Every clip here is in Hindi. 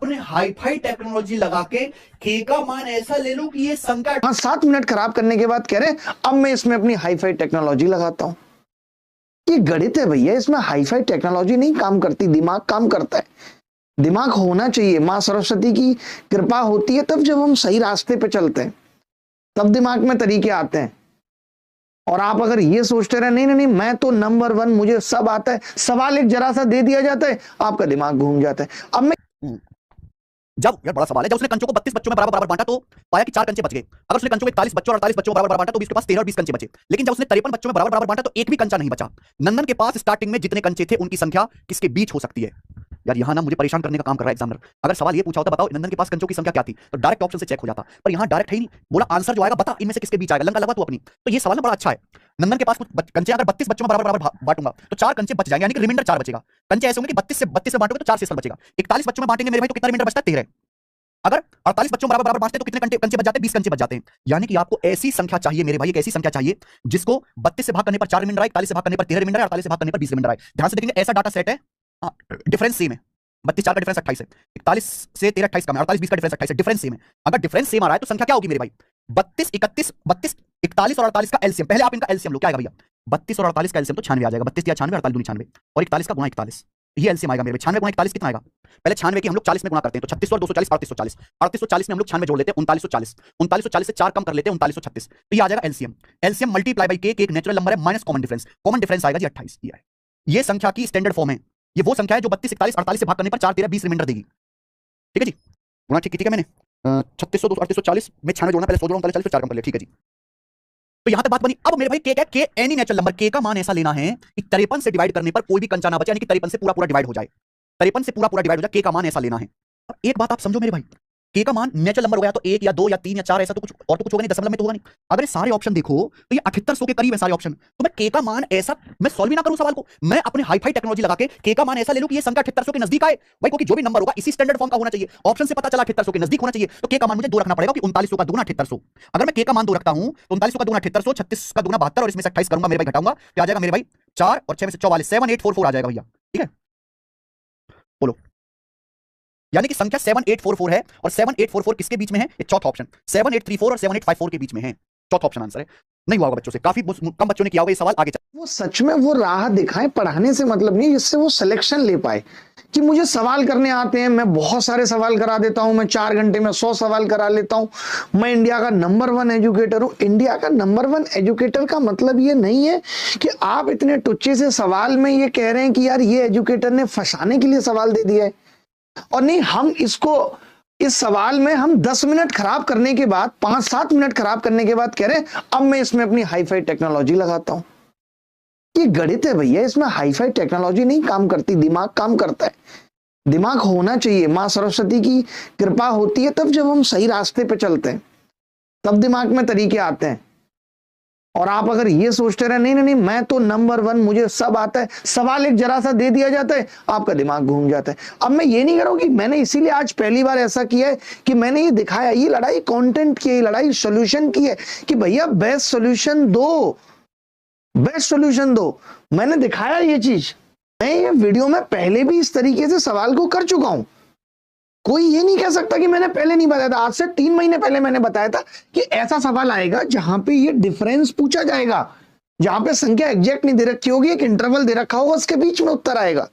अपने हाईफाई टेक्नोलॉजी लगा के का मान ऐसा ले लो कि ये संकट। हाँ, 7 मिनट खराब करने के बाद कह रहे अब मैं इसमें अपनी हाईफाई टेक्नोलॉजी लगाता हूं। ये गणित है भैया, इसमें हाईफाई टेक्नोलॉजी नहीं काम करती, दिमाग काम करता है। दिमाग होना चाहिए, मां सरस्वती की कृपा होती है तब जब हम सही रास्ते पे चलते हैं, तब दिमाग में तरीके आते हैं। और आप अगर ये सोचते रहे नहीं नहीं नहीं मैं तो नंबर 1, मुझे सब आता है, सवाल एक जरा सा दे दिया जाता है, आपका दिमाग घूम जाता है। अब मैं जब यार बड़ा सवाल है, जब उसने कंचों को 32 बच्चों में बराबर बराबर बांटा तो पाया कि 4 कंचे बच गए। अगर उसने कंचों को 41 बच्चों और 48 बच्चों में बराबर बांटा तो उसके पास 13 और 20 कंचे बचे। लेकिन जब उसने 53 बच्चों में बराबर बराबर बांटा तो एक भी कंचा नहीं बचा। नंदन के पास स्टार्टिंग में जितने कंचे थे उनकी संख्या किसके बीच हो सकती है? यार यहाँ ना मुझे परेशान करने का काम कर रहा है एग्जामिनर। अगर सवाल ये पूछा होता बताओ नंदन के पास कंचों की संख्या क्या थी तो डायरेक्ट ऑप्शन से चेक हो जाता, पर यहाँ डायरेक्ट है ही नहीं। बोला आंसर जो आएगा बता इनमें से किसके बीच आएगा, लंका लगा तू अपनी। तो ये सवाल ना बड़ा अच्छा है। नंदन के पास कुछ कंचे अगर 32 बच्चों में बराबर बराबर बांटूंगा तो 4 कंचे बच जाएंगे, यानी कि रिमाइंडर 4 बचेगा। कंचे ऐसे होंगे कि 32 से बांटोगे तो 4 शेष बचेगा। 41 बच्चों में बांटेंगे मेरे भाई तो कितना रिमाइंडर बचता है? 13। अगर 48 बच्चों बराबर बराबर बांटते तो कितने कंचे बच जाते हैं? 20 कंचे बच जाते हैं। यानी कि आपको ऐसी संख्या चाहिए मेरे भाई, एक ऐसी संख्या चाहिए जिसको 32 से भाग करने पर 4 रिमाइंडर आए, 41 से भाग करने पर 13 रिमाइंडर आए, 48 से भाग करने पर 20 रिमाइंडर आए। ध्यान से देखेंगे ऐसा डाटा सेट है, डिफरेंस सेम है। 32 4 का डिफरेंस 28 है, 41 से 13 28 कम है, 48 20 का डिफरेंस 28 है, डिफरेंस सेम है। अगर डिफरेंस सेम आ रहा है तो संख्या क्या होगी मेरे भाई? 32 31 32 41 और 48 का एलसीएम। पहले आप इनका एलसीएम लो, क्या आएगा भैया? 32 और 48 का एलसीएम तो 96 आ जाएगा। 32 या 96, 48 दूनी 96 और 41 का गुणा 41, ये एलसीएम आएगा मेरे भाई। 96 गुणा 41 कितना आएगा? पहले 96 की हम लोग 40 में गुणा करते हैं तो 36 और 240 3840, 3840 में हम लोग 96 जोड़ लेते हैं 3940, 3940 से 4 कम कर लेते हैं 3936, तो ये आ जाएगा एलसीएम। एलसीएम मल्टीप्लाई बाय के, एक नेचुरल नंबर है माइनस कॉमन डिफरेंस आएगा जी 28। ये है ये संख्या की स्टैंडर्ड फॉर्म है। ये वो संख्या है जो 32 41 48 से भाग करने पर 4 13 20 रिमाइंडर देगी। ठीक है जी, गुणा ठीक है मैंने 3600 3840 में 96 जोड़ना, पहले 100 जोड़ना, 39 4 कम कर लिया। ठीक है जी, तो यहां तक बात बनी। अब मेरे भाई के क्या, के एनी नेचुरल नंबर के का मान ऐसा लेना है कि 53 से डिवाइड करने पर कोई भी कंचा ना बचे, यानी कि 53 से पूरा पूरा डिवाइड हो जाए। 53 से पूरा पूरा डिवाइड हो जाए, के का मान ऐसा लेना है। अब एक बात आप समझो मेरे भाई, के का मान नेचुरल नंबर हो गया तो 1 या 2 या 3 या 4, ऐसा तो कुछ और तो कुछ होगा नहीं, दशमलव में तो होगा नहीं। अगर ये सारे ऑप्शन देखो तो ये 7800 के करीब है सारे ऑप्शन। तो मैं के का मान ऐसा मैं सॉल्व ही ना करूं सवाल को, मैं अपने हाईफाई टेक्नोलॉजी लगा के का मान ऐसा ले लूं कि ये संख्या 7800 के नजदीक आए भाई, क्योंकि जो भी नंबर होगा इसी स्टैंडर्ड फॉर्म का होना चाहिए। ऑप्शन से पता चला 7800 के नजदीक होना चाहिए, तो के का मान मुझे 2 रखना पड़ेगा कि 3900 का दुगना 7800। अगर मैं के का मान 2 रखता हूं तो 3900 का दुगना 7800, 36 का दुगना 72 और इसमें से 28 करूंगा मेरे भाई, घटाऊंगा तो आ जाएगा मेरे भाई 4 और 6 में से 44, 7844 आ जाएगा भैया। ठीक है, बोलो, यानी कि संख्या 7844 है और 7844 किसके बीच में है? ये चौथा ऑप्शन 7834 और 7854 के बीच में है। चौथा ऑप्शन आंसर है। नहीं हुआ होगा बच्चों से, काफी कम बच्चों ने किया होगा ये सवाल। आगे वो सच में वो राह दिखाएं, पढ़ाने से मतलब नहीं, जिससे वो सिलेक्शन ले पाए कि मुझे सवाल करने आते हैं, मैं बहुत सारे सवाल करा देता हूं, मैं 4 घंटे में 100 सवाल करा लेता हूं, मैं इंडिया का नंबर 1 एजुकेटर हूं। इंडिया का नंबर 1 एजुकेटर का मतलब ये नहीं है कि आप इतने टुच्चे से सवाल में ये कह रहे हैं कि यार ये एजुकेटर ने फंसाने के लिए सवाल दे दिया है। और नहीं, हम इसको इस सवाल में हम 10 मिनट खराब करने के बाद, 5-7 मिनट खराब करने के बाद कह रहे हैं अब मैं इसमें अपनी हाईफाई टेक्नोलॉजी लगाता हूं। ये गणित है भैया, इसमें हाईफाई टेक्नोलॉजी नहीं काम करती, दिमाग काम करता है। दिमाग होना चाहिए, मां सरस्वती की कृपा होती है तब जब हम सही रास्ते पे चलते हैं, तब दिमाग में तरीके आते हैं। और आप अगर ये सोचते रहे नहीं नहीं नहीं मैं तो नंबर 1, मुझे सब आता है, सवाल एक जरा सा दे दिया जाता है, आपका दिमाग घूम जाता है। अब मैं ये नहीं कह रहा हूं कि मैंने इसीलिए आज पहली बार ऐसा किया है कि मैंने ये दिखाया, ये लड़ाई कंटेंट की है, लड़ाई सॉल्यूशन की है कि भैया बेस्ट सॉल्यूशन दो, बेस्ट सॉल्यूशन दो। मैंने दिखाया ये चीज, मैं ये वीडियो में पहले भी इस तरीके से सवाल को कर चुका हूं। कोई ये नहीं कह सकता कि मैंने पहले नहीं बताया था। आज से 3 महीने पहले मैंने बताया था कि ऐसा सवाल आएगा जहां पे ये डिफरेंस पूछा जाएगा, जहां पे संख्या एग्जैक्ट नहीं दे रखी होगी, एक इंटरवल दे रखा होगा, उसके बीच में उत्तर आएगा।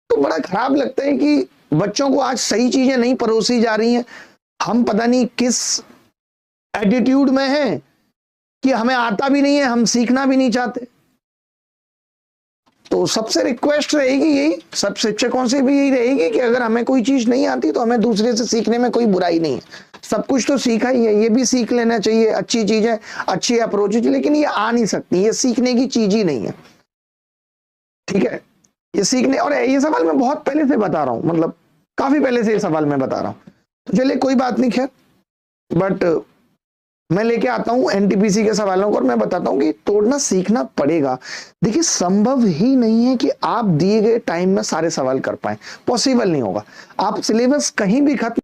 तो बड़ा खराब लगता है कि बच्चों को आज सही चीजें नहीं परोसी जा रही हैं। हम पता नहीं किस एटीट्यूड में हैं कि हमें आता भी नहीं है, हम सीखना भी नहीं चाहते। तो सबसे रिक्वेस्ट रहेगी यही, सब शिक्षकों से भी यही रहेगी कि अगर हमें कोई चीज नहीं आती तो हमें दूसरे से सीखने में कोई बुराई नहीं है। सब कुछ तो सीखा ही है, ये भी सीख लेना चाहिए, अच्छी चीज है, अच्छी अप्रोच है, लेकिन ये आ नहीं सकती, ये सीखने की चीज ही नहीं है। ठीक है, ये सीखने, और ये सवाल मैं बहुत पहले से बता रहा हूं, मतलब काफी पहले से ये सवाल मैं बता रहा हूं। तो चलिए कोई बात नहीं, खैर, बट मैं लेके आता हूं एनटीपीसी के सवालों को और मैं बताता हूं कि तोड़ना सीखना पड़ेगा। देखिए, संभव ही नहीं है कि आप दिए गए टाइम में सारे सवाल कर पाए, पॉसिबल नहीं होगा। आप सिलेबस कहीं भी खत्म